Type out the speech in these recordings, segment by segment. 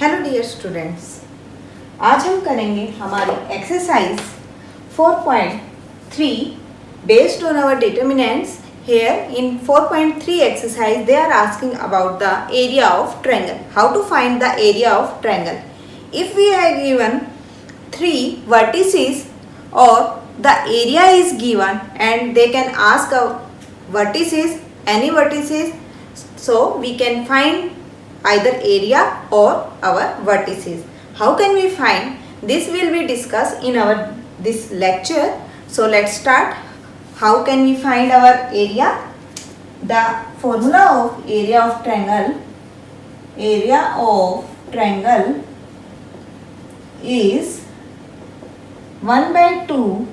Hello dear students, आज हम करेंगे हमारी exercise 4.3 based on our determinants. Here in 4.3 exercise they are asking about the area of triangle. How to find the area of triangle? If we are given 3 vertices or the area is given and they can ask vertices, any vertices, so we can find either area or our vertices. How can we find? This will be discussed in our this lecture. So let's start. How can we find our area? The formula of area of triangle is 1 by 2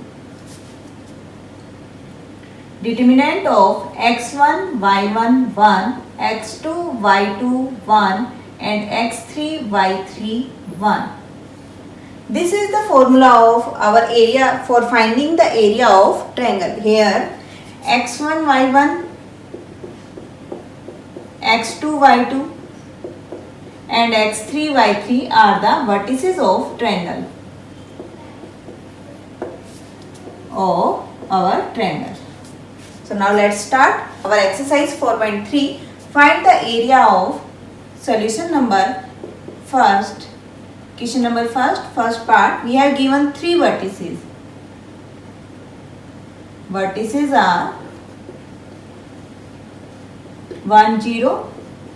determinant of x1 y1 1, x2 y2 1 and x3 y3 1. This is the formula of our area for finding the area of triangle. Here x1 y1, x2 y2 and x3 y3 are the vertices of triangle of our triangle. So now let's start our exercise 4.3. Find the area of solution number first. Question number first part, we have given 3 vertices. Vertices are 1 0,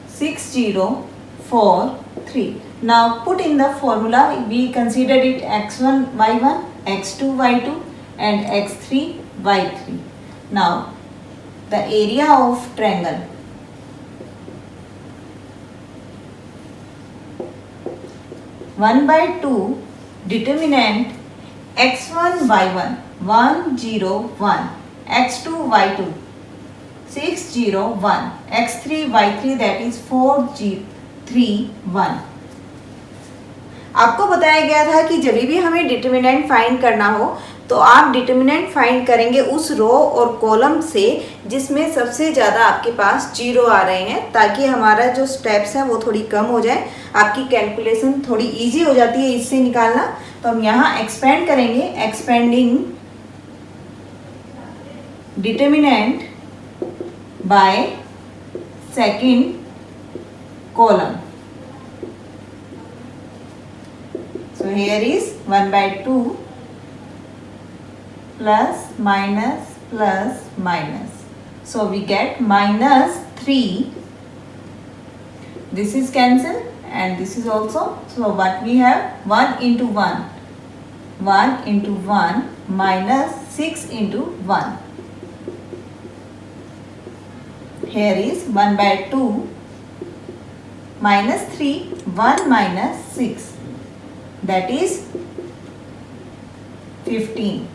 6 0, 4 3. Now put in the formula, we considered it x1 y1, x2 y2 and x3 y3. Now the area of triangle. One by 2 determinant x1 y1 1 0 1, x2 y2 6 0 1, x3 y3 that is 4 3 1. आपको बताया गया था कि जब भी हमें determinant find करना हो तो आप डिटर्मिनेंट फाइंड करेंगे उस रो और कॉलम से जिसमें सबसे ज़्यादा आपके पास जीरो आ रहे हैं, ताकि हमारा जो स्टेप्स है वो थोड़ी कम हो जाए, आपकी कैलकुलेशन थोड़ी इजी हो जाती है इससे निकालना. तो हम यहाँ एक्सपेंड करेंगे, expanding determinant by second column. So here is 1 by 2 plus minus. So we get minus 3. This is cancelled and this is also. So what we have? 1 into 1. 1 into 1 minus 6 into 1. Here is 1 by 2 minus 3, 1 minus 6. That is 15.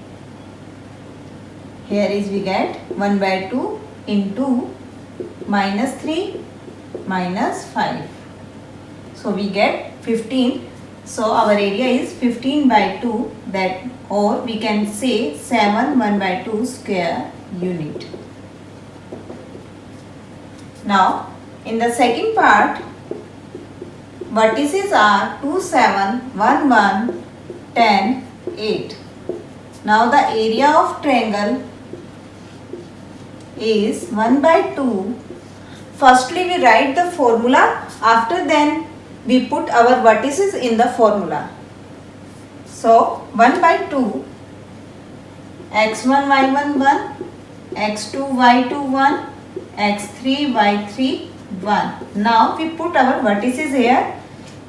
Here is we get 1 by 2 into minus 3 minus 5. So we get 15. So our area is 15 by 2, that, or we can say 7 1 by 2 square unit. Now in the second part, vertices are 2 7 1 1 10 8. Now the area of triangle is 1 by 2. Firstly we write the formula, after then we put our vertices in the formula. So 1 by 2, x1 y1 1, x2 y2 1, x3 y3 1. Now we put our vertices here.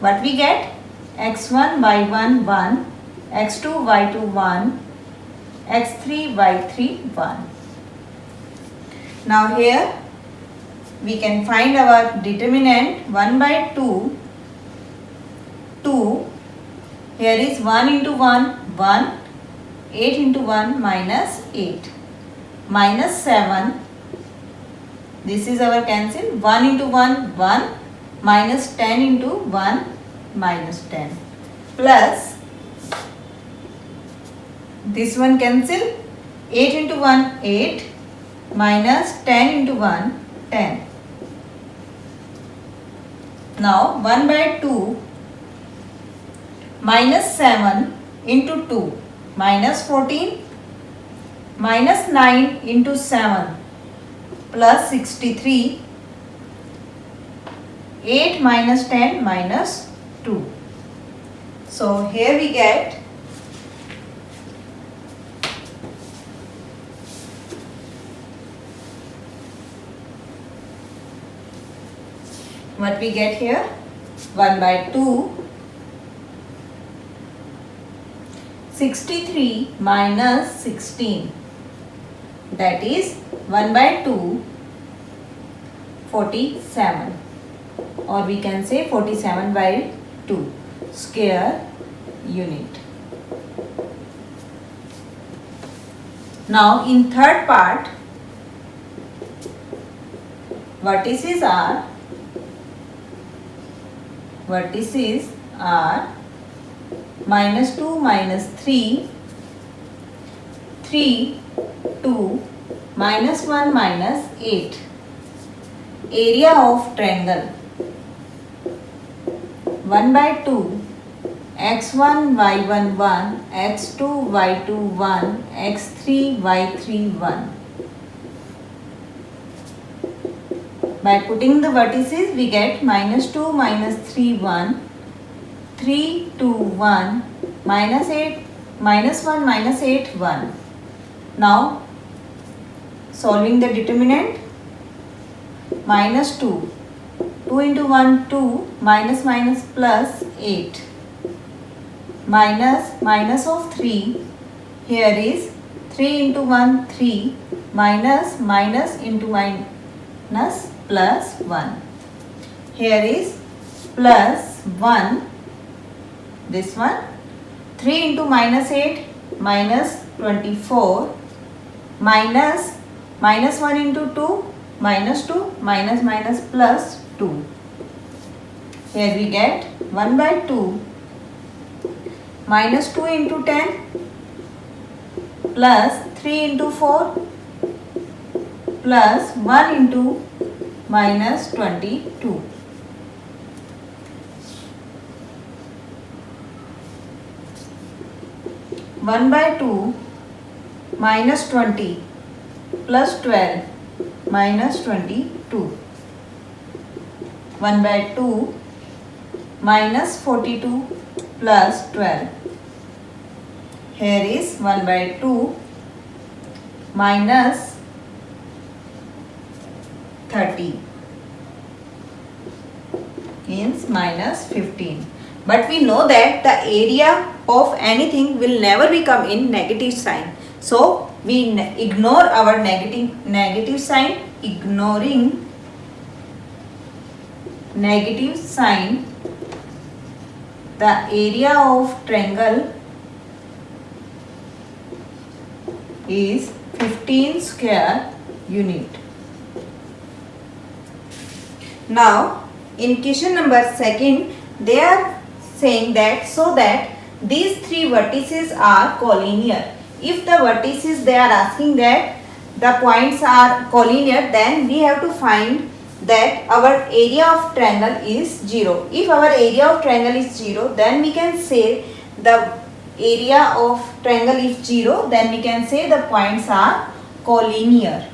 What we get? x1 y1 1, x2 y2 1, x3 y3 1. Now here we can find our determinant. 1 by 2, 2. Here is 1 into 1, 1. 8 into 1 minus 8. Minus 7. This is our cancel. 1 into 1, 1. Minus 10 into 1, minus 10. Plus, this one cancel. 8 into 1, 8. Minus 10 into 1, 10. Now 1 by 2 minus 7 into 2 minus 14, minus 9 into 7 plus 63, 8 minus 10 minus 2. So here we get what we get here, 1 by 2, 63 minus 16, that is 1 by 2, 47, or we can say 47 by 2 square unit. Now in third part, vertices are minus 2 minus 3, 3, 2, minus 1 minus 8. Area of triangle 1 by 2, x1 y1 1, x2 y2 1, x3 y3 1. By putting the vertices, we get minus 2 minus 3 1, 3 2 1, minus 8 minus 1 minus 8 1. Now solving the determinant, minus 2, 2 into 1 2, minus minus plus 8, minus of 3, here is 3 into 1 3, minus into minus plus 1, here is plus 1, this one, 3 into minus 8 minus 24, minus 1 into 2 minus 2, minus plus 2. Here we get 1 by 2, minus 2 into 10 plus 3 into 4 plus 1 into minus 22. One by 2 minus 20 plus 12 minus 22. 1 by 2 minus 42 plus 12. Here is 1 by 2 minus 30, means minus 15. But we know that the area of anything will never become in negative sign. So we ignore our negative sign. Ignoring negative sign, the area of triangle is 15 square unit. Now in question number 2, they are saying that so that these three vertices are collinear. If the vertices, they are asking that the points are collinear, then we have to find that our area of triangle is 0. If our area of triangle is 0, then we can say the area of triangle is 0, then we can say the points are collinear.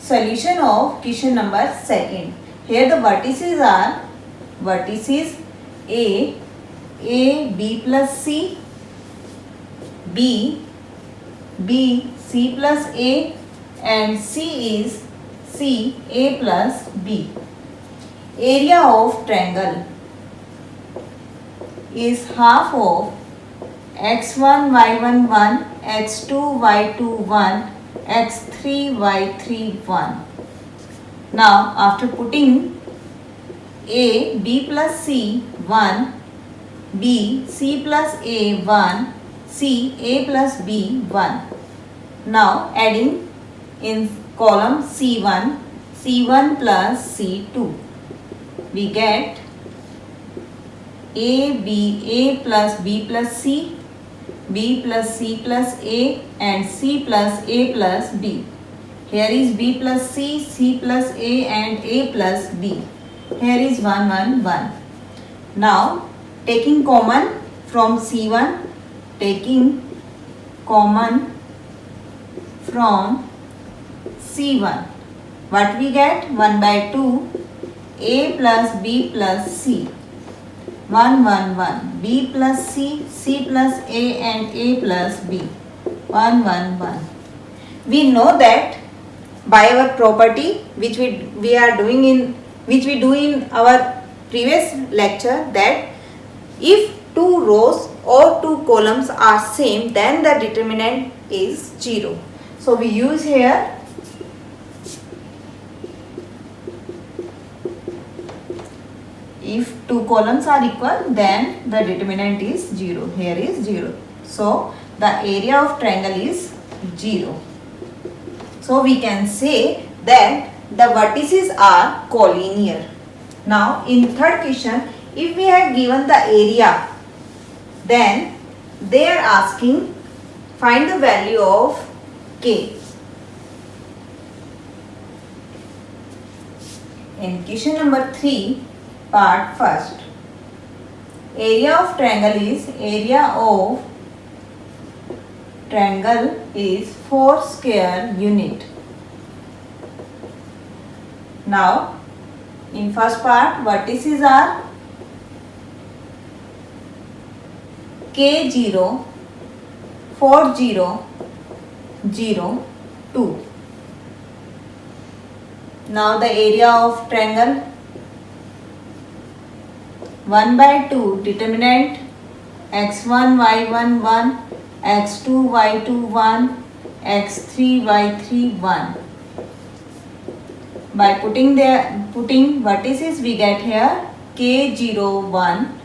Solution of question number 2. Here the vertices are vertices A, B plus C, B, C plus A, and C is C, A plus B. Area of triangle is half of x1 y1 1, x2 y2 1, x3 y3 1. Now after putting A, B plus C 1, B, C plus A 1, C, A plus B 1. Now adding in column C1, C1 plus C2, we get A, B, A plus B plus C, B plus C plus A, and C plus A plus B. Here is B plus C, C plus A, and A plus B. Here is 1, 1, 1. Now taking common from C1, taking common from C1, what we get? 1 by 2 A plus B plus C. 1 1 1 B plus C, C plus A and A plus B. 1 1 1. We know that by our property which we do in our previous lecture, that if two rows or two columns are same, then the determinant is 0. So we use here if two columns are equal, then the determinant is 0. Here is 0. So the area of triangle is 0. So we can say that the vertices are collinear. Now in third question, if we have given the area, then they are asking find the value of K. In question number 3, part first, area of triangle is 4 square unit. Now in first part, vertices are K0, 4 0 0 2. Now the area of triangle 1 by 2, determinant x1 y1 1, x2 y2 1, x3 y3 1. By putting vertices, we get here K0 1,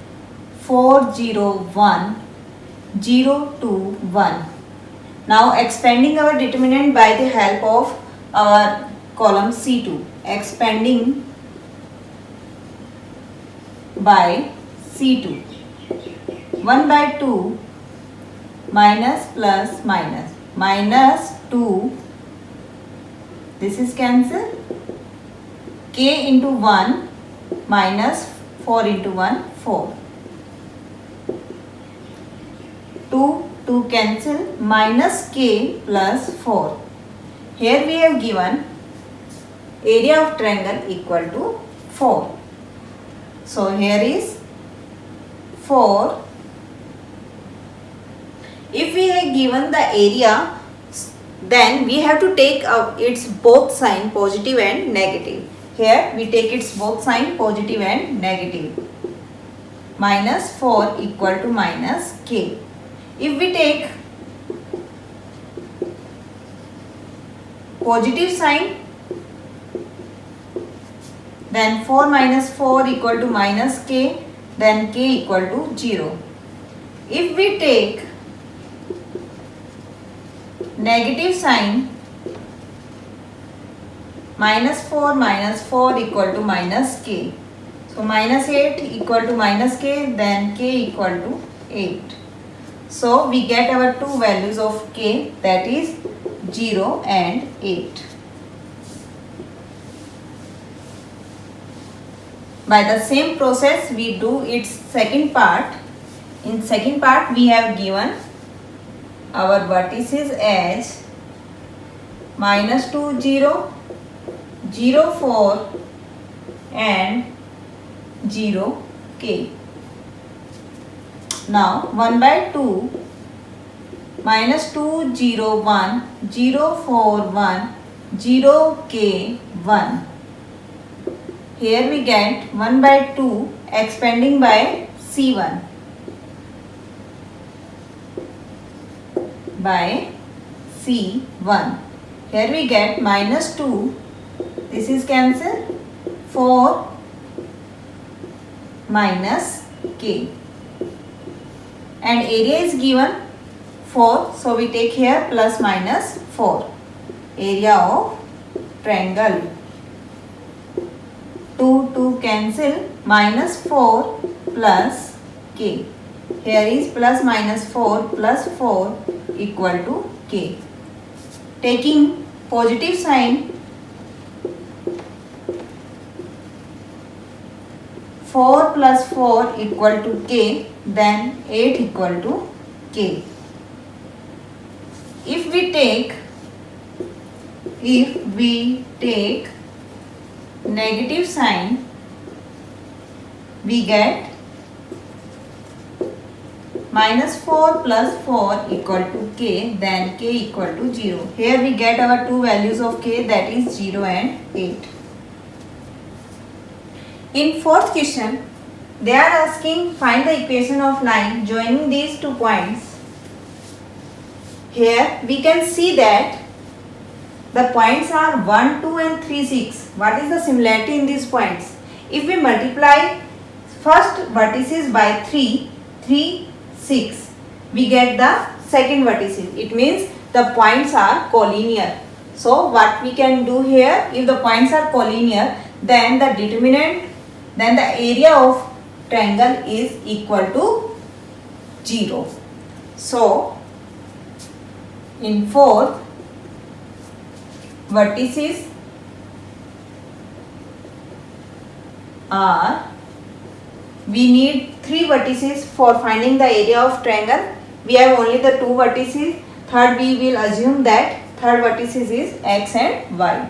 4 0 1, 0 2 1. Now expanding our determinant by the help of our column C2. Expanding by C2. 1 by 2 minus plus minus. Minus 2. This is cancelled. K into 1 minus 4 into 1, 4. 2 cancel, minus K plus 4. Here we have given area of triangle equal to 4. So here is 4. If we have given the area, then we have to take its both sign, positive and negative. Here we take its both sign, positive and negative. Minus 4 equal to minus K. If we take positive sign, then 4 minus 4 equal to minus K, then K equal to 0. If we take negative sign, minus 4 equal to minus K. So minus 8 equal to minus K, then K equal to 8. So we get our two values of K, that is 0 and 8. By the same process we do its second part. In second part we have given our vertices as minus 2 0, 0 4 and 0 K. Now 1 by 2 minus 2 0 1, 0 4 1, 0 K 1. Here we get 1 by 2 expanding by C1. By C1. Here we get minus 2. This is cancelled. 4 minus K. And area is given 4. So we take here plus minus 4. Area of triangle. 2 cancel, minus 4 plus K. Here is plus minus 4 plus 4 equal to K. Taking positive sign, 4 plus 4 equal to k, then 8 equal to k. If we take negative sign, we get minus 4 plus 4 equal to k, then k equal to 0. Here we get our two values of k, that is 0 and 8. In fourth question, they are asking find the equation of line joining these 2 points. Here we can see that the points are 1, 2 and 3, 6. What is the similarity in these points? If we multiply first vertices by 3, 3, 6, we get the second vertices. It means the points are collinear. So what we can do here, if the points are collinear, then the area of triangle is equal to 0. So in fourth, vertices are, we need 3 vertices for finding the area of triangle. We have only the 2 vertices. Third, we will assume that third vertices is x and y,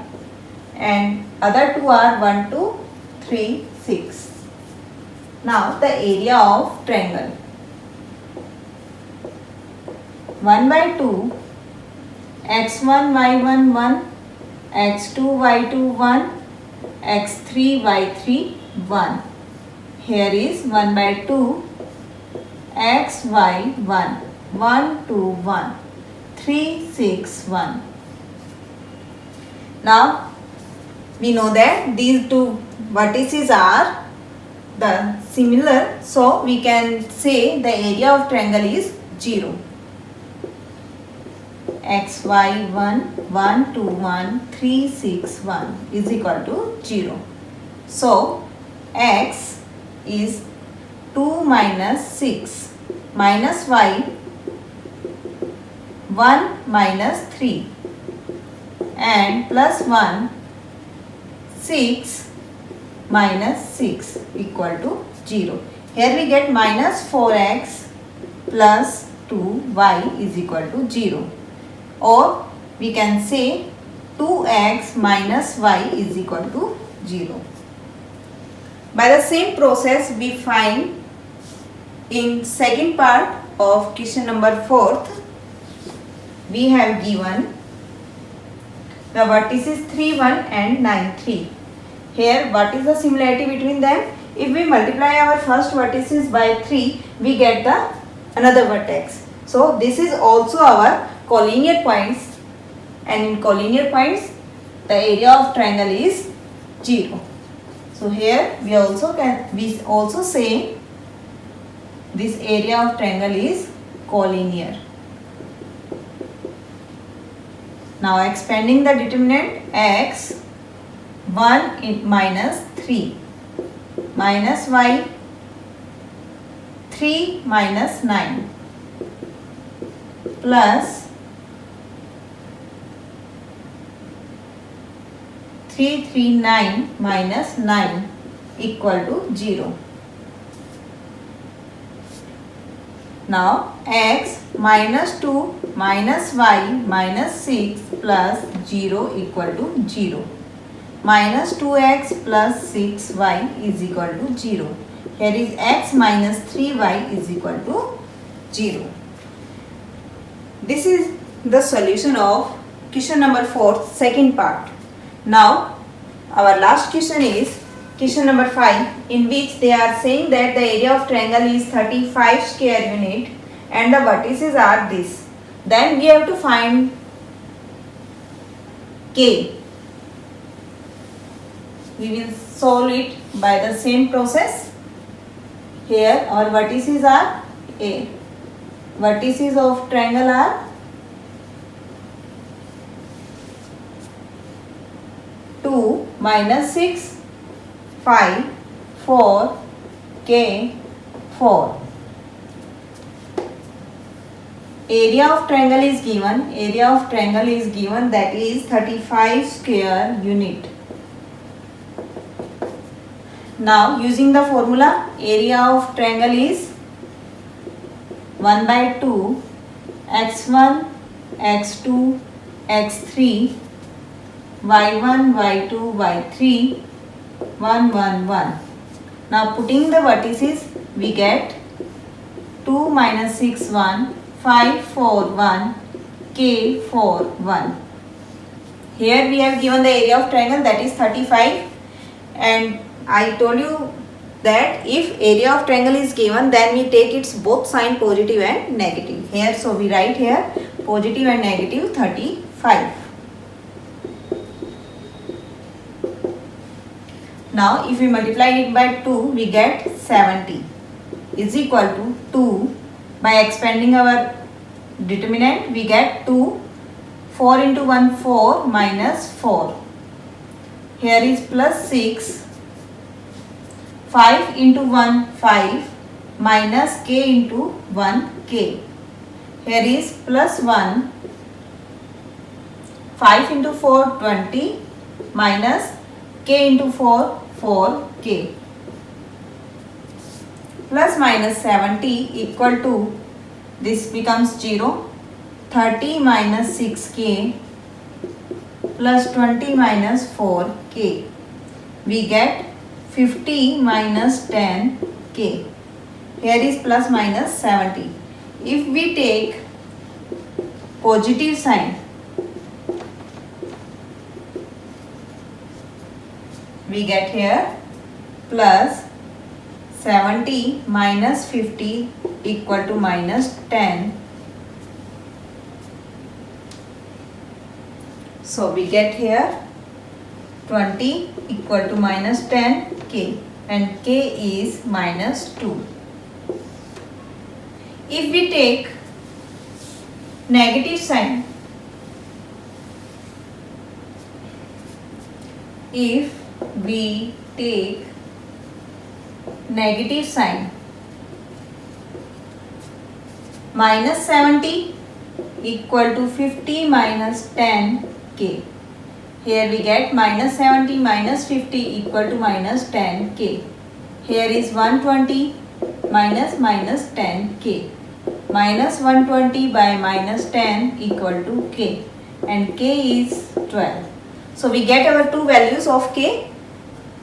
and other 2 are 1, 2, 3, 6. Now the area of triangle, 1 by 2, x1 y1 1, x2 y2 1, x3 y3 1. Here is 1 by 2, x y 1, 1 2 1, 3 6 1. Now we know that these two vertices are the similar, so we can say the area of triangle is 0. x y 1, 1 2 1, 3 6 1 is equal to 0. So x is 2 minus 6 minus y 1 minus 3 and plus 1 6 minus 6 equal to 0. Here we get minus 4x plus 2y is equal to 0, or we can say 2x minus y is equal to 0. By the same process, we find in second part of question number 4th, we have given the vertices 3 1 and 9 3. Here what is the similarity between them? If we multiply our first vertices by 3, we get the another vertex. So this is also our collinear points, and in collinear points the area of triangle is 0. So here we also say this area of triangle is collinear. Now expanding the determinant, x 1 minus 3 minus y 3 minus 9 plus 339 minus 9 equal to 0. Now x minus 2 minus y minus 6 plus 0 equal to 0. Minus 2x plus 6y is equal to 0. Here is x minus 3y is equal to 0. This is the solution of question number 4, second part. Now our last question is question number 5, in which they are saying that the area of triangle is 35 square unit and the vertices are this. Then we have to find k. We will solve it by the same process. Here our vertices are a. Vertices of triangle are 2 minus 6, 5, 4, k, 4. Area of triangle is given. Area of triangle is given, that is 35 square unit. Now using the formula, area of triangle is 1 by 2 x1 x2 x3 y1 y2 y3 1 1 1. Now putting the vertices, we get 2 minus 6 1 5 4 1 k 4 1. Here we have given the area of triangle, that is 35, and I told you that if area of triangle is given, then we take its both sign positive and negative. Here, so we write here positive and negative 35. Now if we multiply it by 2, we get 70 is equal to 2. By expanding our determinant, we get 2. 4 into 1 4 minus 4. Here is plus 6. 5 into 1 5 minus k into 1 k. Here is plus 1. 5 into 4 20 minus k into 4 4 k. Plus minus 70 equal to, this becomes 0. 30 minus 6k plus 20 minus 4k. We get 50 minus 10k. Here is plus minus 70. If we take positive sign, we get here plus 70 minus 50 equal to minus 10. So we get here 20 equal to minus 10k, and k is minus 2. If we take negative sign, if we take negative sign, minus 70 equal to 50 minus 10k. Here we get minus 70 minus 50 equal to minus 10k. Here is 120 minus minus 10k. Minus 120 by minus 10 equal to k, and k is 12. So we get our two values of k,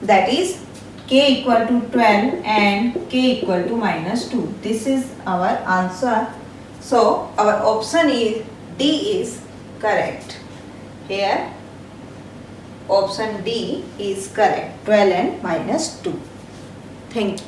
that is k equal to 12 and k equal to minus 2. This is our answer. So our option is D is correct. Here option D is correct, 12 and minus 2. Thank you.